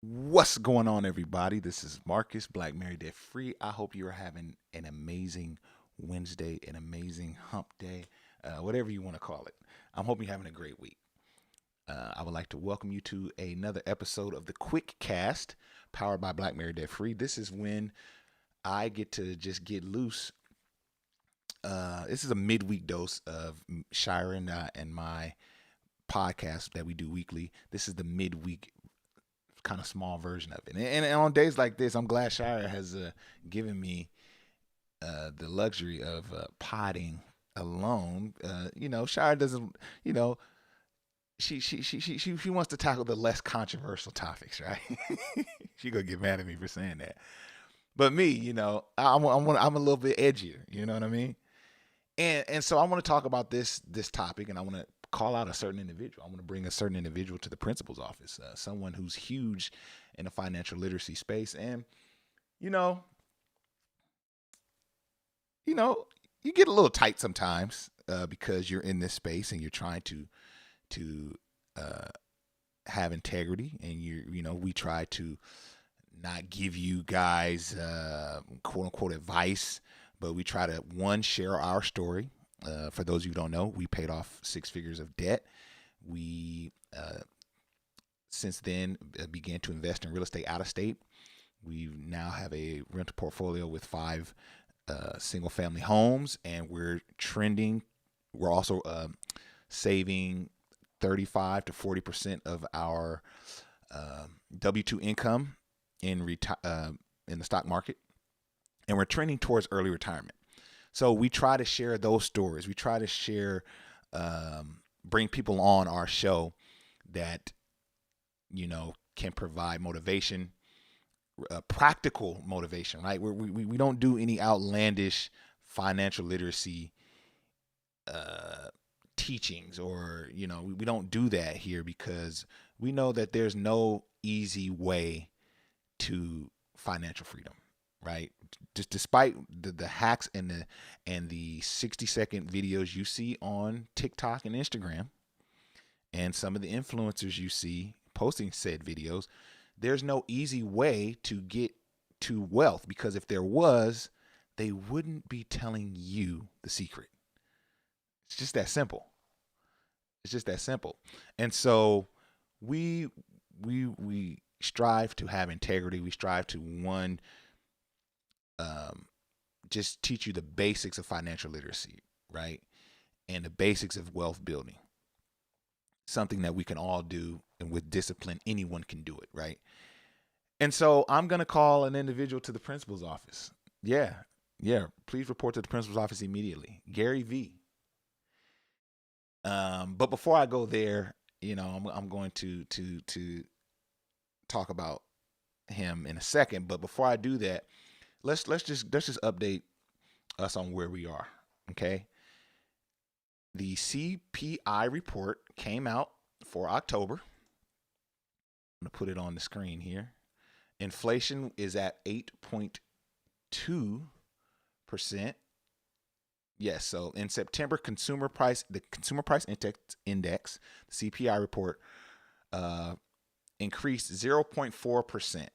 What's going on, everybody? This is Marcus, Black Married Debt Free. I hope you are having an amazing Wednesday, an amazing hump day, whatever you want to call it. I'm hoping you're having a great week. I would like to welcome you to another episode of the Quick Cast, powered by Black Married Debt Free. This is when I get to just get loose. This is a midweek dose of Shire and my podcast that we do weekly. This is the midweek kind of small version of it. And on days like this, I'm glad Shire has given me the luxury of potting alone. Shire doesn't, she wants to tackle the less controversial topics, right? She gonna get mad at me for saying that. But me, I'm a little bit edgier. You know what I mean? And so I want to talk about this topic, and I want to call out a certain individual. I want to bring a certain individual to the principal's office, someone who's huge in the financial literacy space. And you know, you get a little tight sometimes because you're in this space and you're trying to have integrity, and we try to not give you guys quote unquote advice, but we try to share our story. For those of you who don't know, we paid off 6 figures of debt. We since then began to invest in real estate out of state. We now have a rental portfolio with 5 single family homes, and we're trending. We're also saving 35 to 40% of our W-2 income in the stock market, and we're trending towards early retirement. So we try to share those stories. We try to share, bring people on our show that, can provide motivation, practical motivation, right? We don't do any outlandish financial literacy teachings, or, we don't do that here, because we know that there's no easy way to financial freedom, right? Just despite the hacks and the 60-second videos you see on TikTok and Instagram, and some of the influencers you see posting said videos, there's no easy way to get to wealth, because if there was, they wouldn't be telling you the secret. It's just that simple. And so we strive to have integrity. We strive to just teach you the basics of financial literacy, right? And the basics of wealth building. Something that we can all do, and with discipline, anyone can do it, right? And so I'm going to call an individual to the principal's office. Yeah. Please report to the principal's office immediately. Gary V. But before I go there, I'm going to talk about him in a second. But before I do that, let's just update us on where we are. Okay. The CPI report came out for October. I'm going to put it on the screen here. Inflation is at 8.2%. Yes. So in September, the consumer price index, the CPI report, increased 0.4%,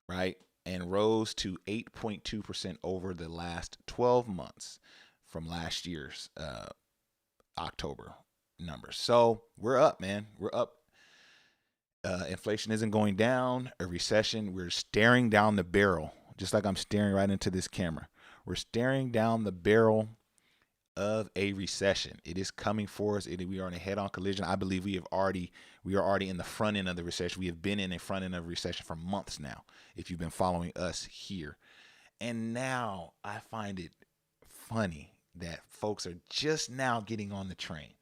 right? And rose to 8.2% over the last 12 months from last year's October numbers. So we're up, man. We're up. Inflation isn't going down. A recession, we're staring down the barrel, just like I'm staring right into this camera. We're staring down the barrel of a recession. It is coming for us. We are in a head-on collision. I believe we are already in the front end of the recession. We have been in a front end of a recession for months now, if you've been following us here. And now I find it funny that folks are just now getting on the train.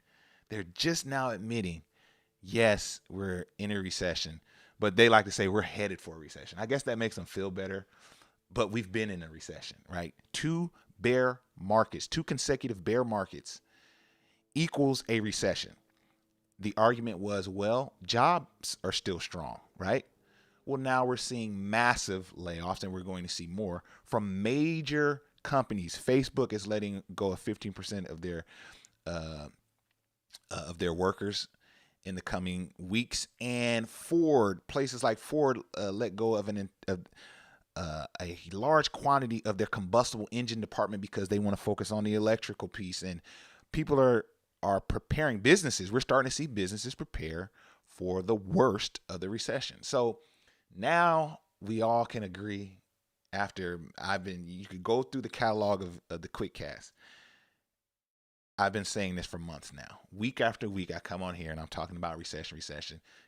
They're just now admitting, yes, we're in a recession, but they like to say we're headed for a recession. I guess that makes them feel better, but we've been in a recession, right? 2 consecutive bear markets equals a recession. The argument was, well, jobs are still strong, right? Well, now we're seeing massive layoffs, and we're going to see more from major companies. Facebook is letting go of 15% of their workers. in the coming weeks. And Ford, places like Ford, let go of a large quantity of their combustible engine department because they want to focus on the electrical piece. And people are preparing businesses. We're starting to see businesses prepare for the worst of the recession. So now we all can agree, after you could go through the catalog of the Quick Cast. I've been saying this for months now. Week after week, I come on here and I'm talking about recession.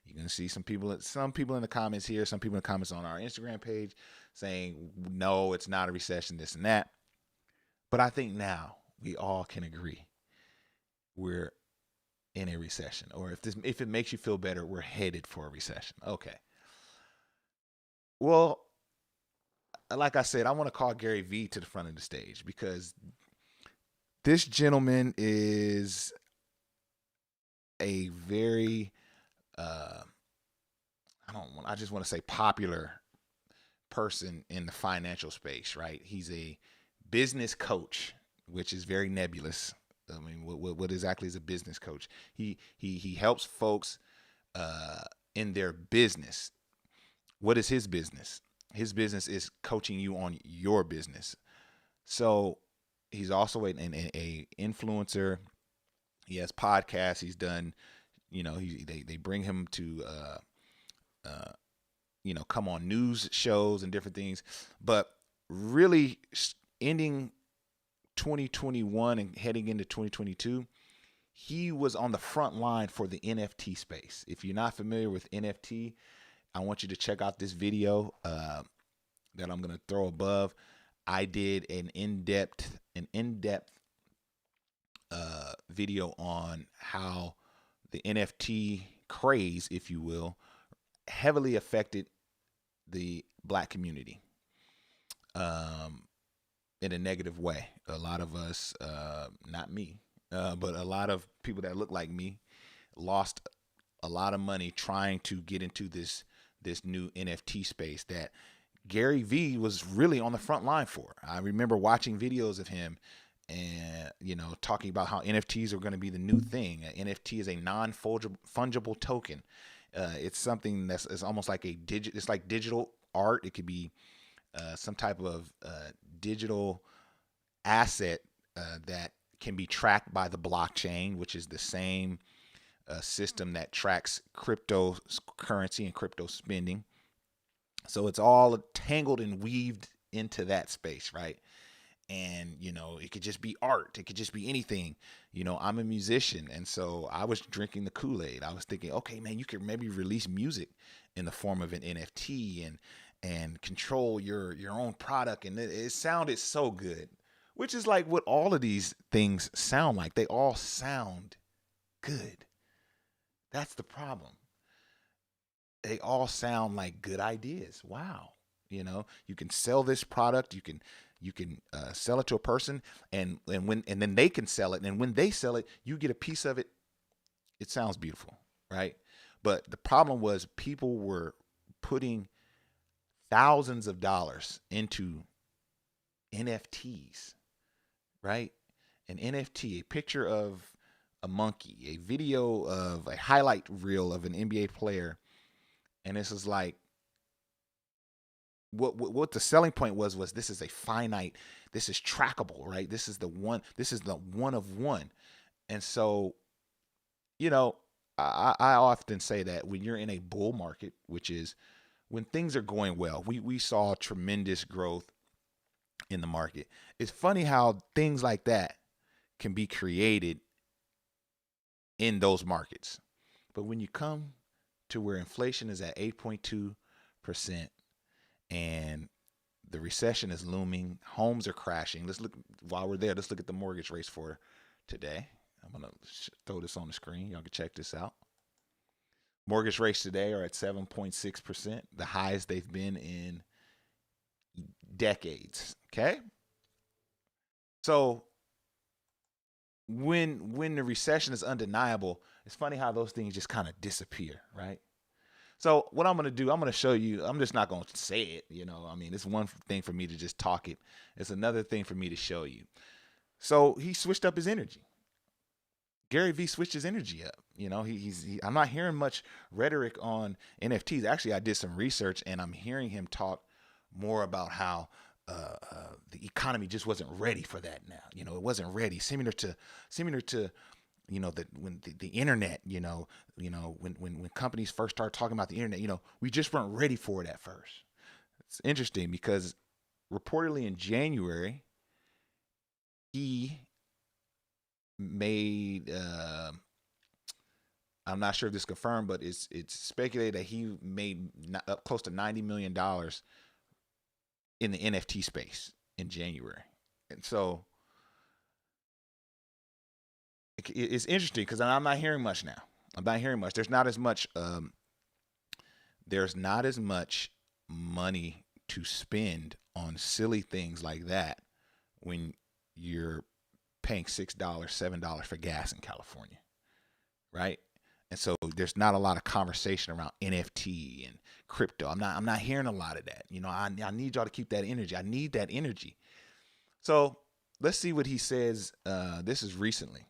You're going to see some people in the comments here, some people in the comments on our Instagram page saying, no, it's not a recession, this and that. But I think now we all can agree we're in a recession, or if it makes you feel better, we're headed for a recession. Okay. Well, like I said, I want to call Gary Vee to the front of the stage, because this gentleman is a very, I just want to say popular person in the financial space, right? He's a business coach, which is very nebulous. I mean, what exactly is a business coach? He helps folks in their business. What is his business? His business is coaching you on your business. So he's also an influencer. He has podcasts. He's done, they bring him to, come on news shows and different things. But really ending 2021 and heading into 2022, he was on the front line for the NFT space. If you're not familiar with NFT, I want you to check out this video that I'm going to throw above. I did an in-depth video on how the NFT craze, if you will, heavily affected the Black community in a negative way. A lot of us, not me, but a lot of people that look like me, lost a lot of money trying to get into this new NFT space that Gary Vee was really on the front line for. I remember watching videos of him and, talking about how NFTs are going to be the new thing. An NFT is a non-fungible token. It's something that's almost like it's like digital art. It could be some type of digital asset that can be tracked by the blockchain, which is the same system that tracks cryptocurrency and crypto spending. So it's all tangled and weaved into that space, right? And, it could just be art. It could just be anything. I'm a musician. And so I was drinking the Kool-Aid. I was thinking, okay, man, you could maybe release music in the form of an NFT and control your own product. And it sounded so good, which is like what all of these things sound like. They all sound good. That's the problem. They all sound like good ideas. Wow. You can sell this product. You can sell it to a person, and then they can sell it. And when they sell it, you get a piece of it. It sounds beautiful, right? But the problem was people were putting thousands of dollars into NFTs, right? An NFT, a picture of a monkey, a video of a highlight reel of an NBA player. And this is like, what the selling point was this is a finite, this is trackable, right? This is the one of one. And so, I often say that when you're in a bull market, which is when things are going well, we saw tremendous growth in the market. It's funny how things like that can be created in those markets. But when you come to where inflation is at 8.2% and the recession is looming, homes are crashing. Let's look at the mortgage rates for today. I'm going to throw this on the screen. Y'all can check this out. Mortgage rates today are at 7.6%, the highest they've been in decades. Okay? So when the recession is undeniable, it's funny how those things just kind of disappear, right? So what I'm going to do, I'm going to show you. I'm just not going to say it, it's one thing for me to just talk it. It's another thing for me to show you. So he switched up his energy. Gary Vee switched his energy up. I'm not hearing much rhetoric on NFTs. Actually, I did some research and I'm hearing him talk more about how the economy just wasn't ready for that now. It wasn't ready. Similar to that when the internet, when companies first started talking about the internet, we just weren't ready for it at first. It's interesting because reportedly in January, he made I'm not sure if this is confirmed, but it's speculated that he made up close to $90 million in the NFT space in January. And so it's interesting because I'm not hearing much now. I'm not hearing much. There's not as much. There's not as much money to spend on silly things like that when you're paying $6, $7 for gas in California, right? And so there's not a lot of conversation around NFT and crypto. I'm not hearing a lot of that. I need y'all to keep that energy. I need that energy. So let's see what he says. This is recently.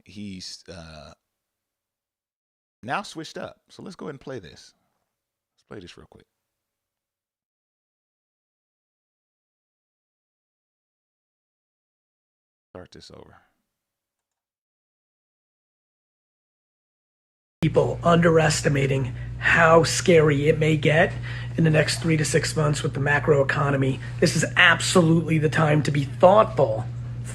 He's now switched up. So let's go ahead and play this. Let's play this real quick. Start this over. People underestimating how scary it may get in the next 3 to 6 months with the macro economy. This is absolutely the time to be thoughtful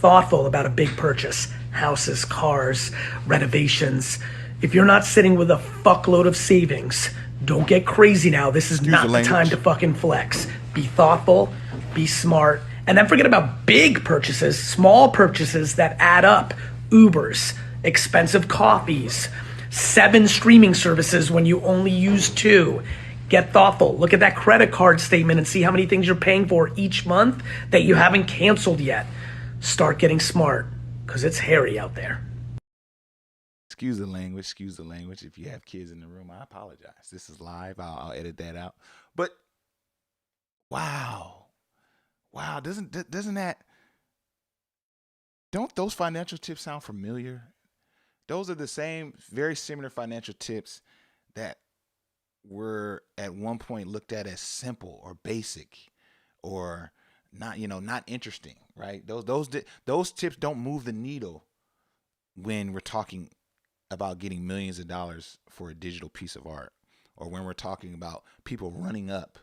about a big purchase. Houses, cars, renovations. If you're not sitting with a fuckload of savings, don't get crazy now. This is not the time to fucking flex. Be thoughtful, be smart, and then forget about big purchases, small purchases that add up. Ubers, expensive coffees, 7 streaming services when you only use 2. Get thoughtful. Look at that credit card statement and see how many things you're paying for each month that you haven't canceled yet. Start getting smart because it's hairy out there. Excuse the language. If you have kids in the room, I apologize. This is live. I'll edit that out. But wow, doesn't that, don't those financial tips sound familiar? Those are the same, very similar financial tips that were at one point looked at as simple or basic or not interesting, right? Those tips don't move the needle when we're talking about getting millions of dollars for a digital piece of art, or when we're talking about people running up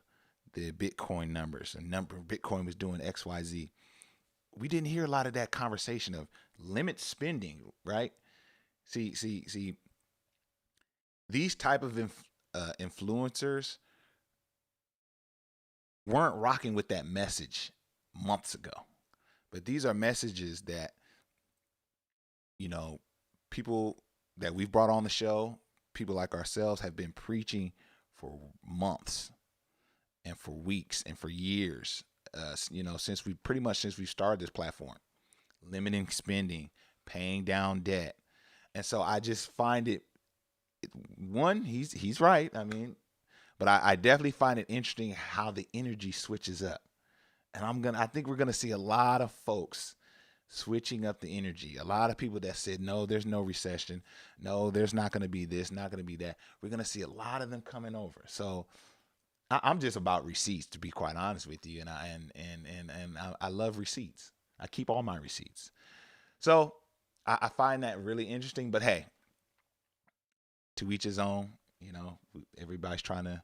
the Bitcoin numbers and Bitcoin was doing XYZ. We didn't hear a lot of that conversation of limit spending, right? See, these type of influencers weren't rocking with that message months ago, but these are messages that people that we've brought on the show, people like ourselves, have been preaching for months and for weeks and for years. Since we started this platform, limiting spending, paying down debt. And so I just find it, one, he's right. But I definitely find it interesting how the energy switches up. And I think we're gonna see a lot of folks switching up the energy. A lot of people that said, no, there's no recession. No, there's not gonna be this, not gonna be that. We're gonna see a lot of them coming over. So I'm just about receipts, to be quite honest with you. And I love receipts. I keep all my receipts. So I find that really interesting. But hey, to each his own. Everybody's trying to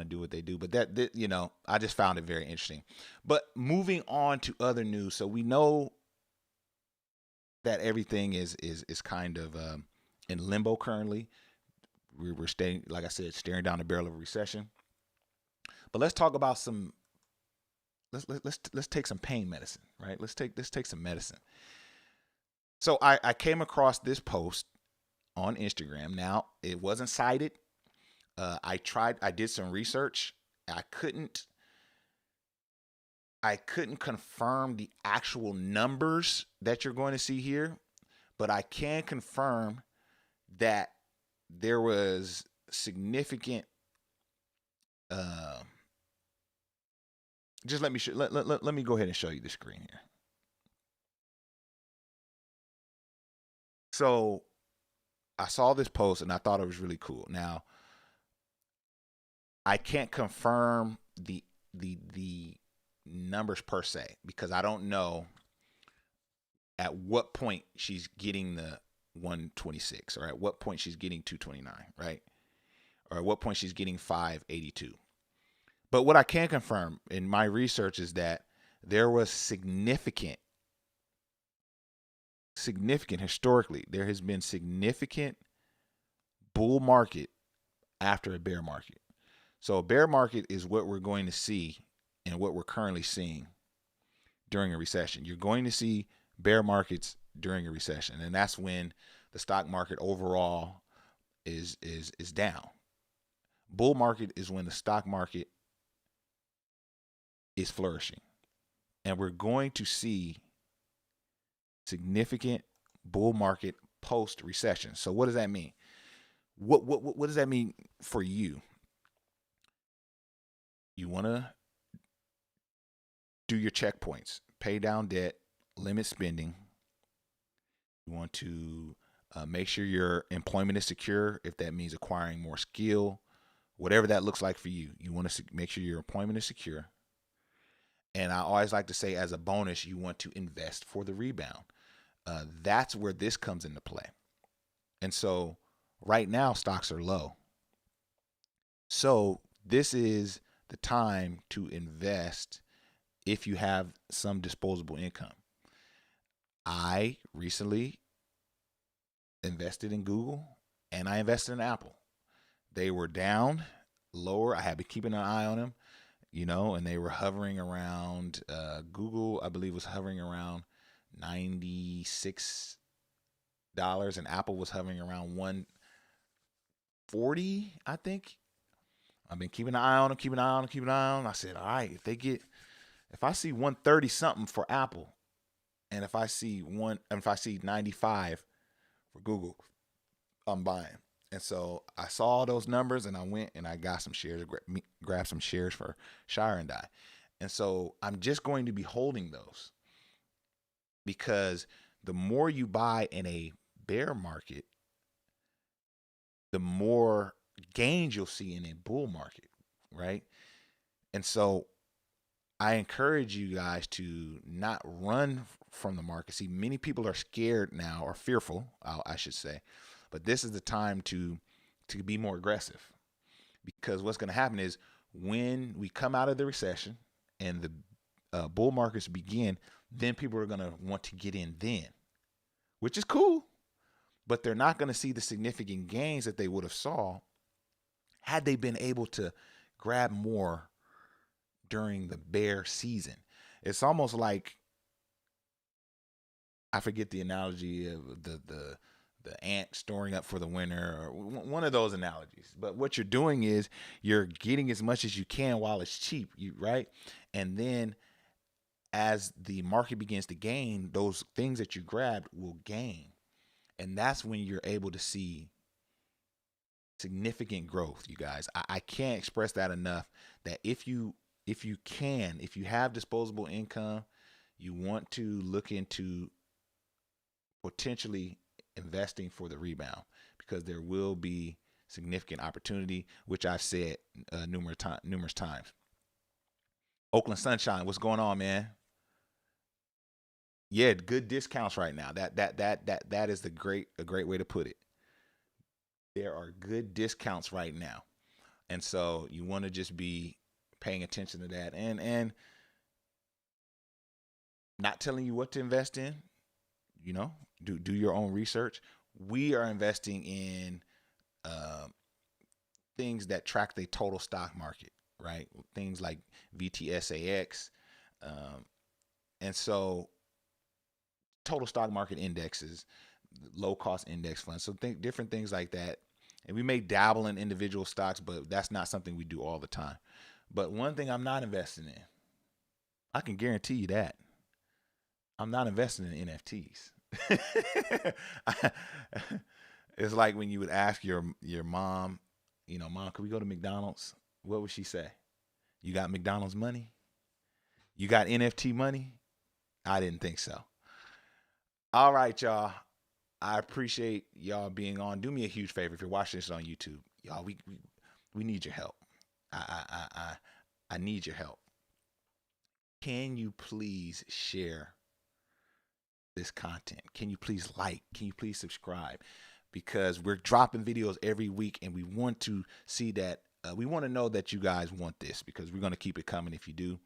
do what they do. But that I just found it very interesting. But moving on to other news, so we know that everything is kind of in limbo currently. We're staying, like I said, staring down the barrel of a recession. But let's talk about some. Let's take some pain medicine, right? Let's take some medicine. So I came across this post on Instagram. Now, it wasn't cited. I did some research. I couldn't confirm the actual numbers that you're going to see here, but I can confirm that there was significant. Just let me go ahead and show you the screen here. So I saw this post and I thought it was really cool. Now, I can't confirm the numbers per se because I don't know at what point she's getting the 126 or at what point she's getting 229, right? Or at what point she's getting 582. But what I can confirm in my research is that there was significant historically, there has been significant bull market after a bear market. So a bear market is what we're going to see and what we're currently seeing during a recession. You're going to see bear markets during a recession, and that's when the stock market overall is down. Bull market is when the stock market is flourishing. And we're going to see significant bull market post recession. So what does that mean? What does that mean for you? You want to do your checkpoints, pay down debt, limit spending. You want to make sure your employment is secure, if that means acquiring more skill, whatever that looks like for you. You want to make sure your employment is secure. And I always like to say, as a bonus, you want to invest for the rebound. That's where this comes into play. And so right now, stocks are low. So this is the time to invest if you have some disposable income. I recently invested in Google and I invested in Apple. They were down lower. I had been keeping an eye on them, and they were hovering around, Google, I believe, was hovering around $96 and Apple was hovering around $140, I think. I've been keeping an eye on them, I said, all right, if I see 130 something for Apple, and if I see 95 for Google, I'm buying. And so I saw those numbers and I went and I got some shares, grabbed some shares for Shire and I. And so I'm just going to be holding those because the more you buy in a bear market, the more gains you'll see in a bull market, right? And so I encourage you guys to not run from the market. See, many people are scared now, or fearful, I should say. But this is the time to be more aggressive, because what's going to happen is when we come out of the recession and the bull markets begin, then people are going to want to get in then, which is cool. But they're not going to see the significant gains that they would have saw had they been able to grab more during the bear season. It's almost like, I forget the analogy of the ant storing up for the winter, or one of those analogies. But what you're doing is you're getting as much as you can while it's cheap, right? And then as the market begins to gain, those things that you grabbed will gain. And that's when you're able to see significant growth, you guys. I can't express that enough, that if you have disposable income, you want to look into potentially investing for the rebound, because there will be significant opportunity, which I've said numerous times. Oakland Sunshine, what's going on, man? Yeah, good discounts right now. That is a great way to put it. There are good discounts right now. And so you want to just be paying attention to that, and not telling you what to invest in. Do your own research. We are investing in things that track the total stock market, right? Things like VTSAX, and so total stock market indexes, low cost index funds. So different things like that. And we may dabble in individual stocks, but that's not something we do all the time. But one thing I'm not investing in, I can guarantee you that, I'm not investing in NFTs. It's like when you would ask your mom, Mom, can we go to McDonald's? What would she say? You got McDonald's money? You got NFT money? I didn't think so. All right, y'all. I appreciate y'all being on. Do me a huge favor if you're watching this on YouTube, y'all. We need your help. I need your help. Can you please share this content? Can you please like? Can you please subscribe? Because we're dropping videos every week, and we want to see that. We want to know that you guys want this, because we're going to keep it coming if you do.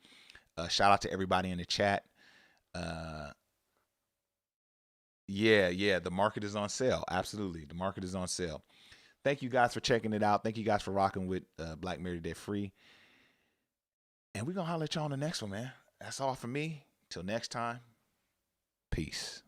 Shout out to everybody in the chat. Yeah, the market is on sale. Absolutely, the market is on sale. Thank you guys for checking it out. Thank you guys for rocking with Black Married Debt Free. And we're going to holler at y'all on the next one, man. That's all for me. Till next time, peace.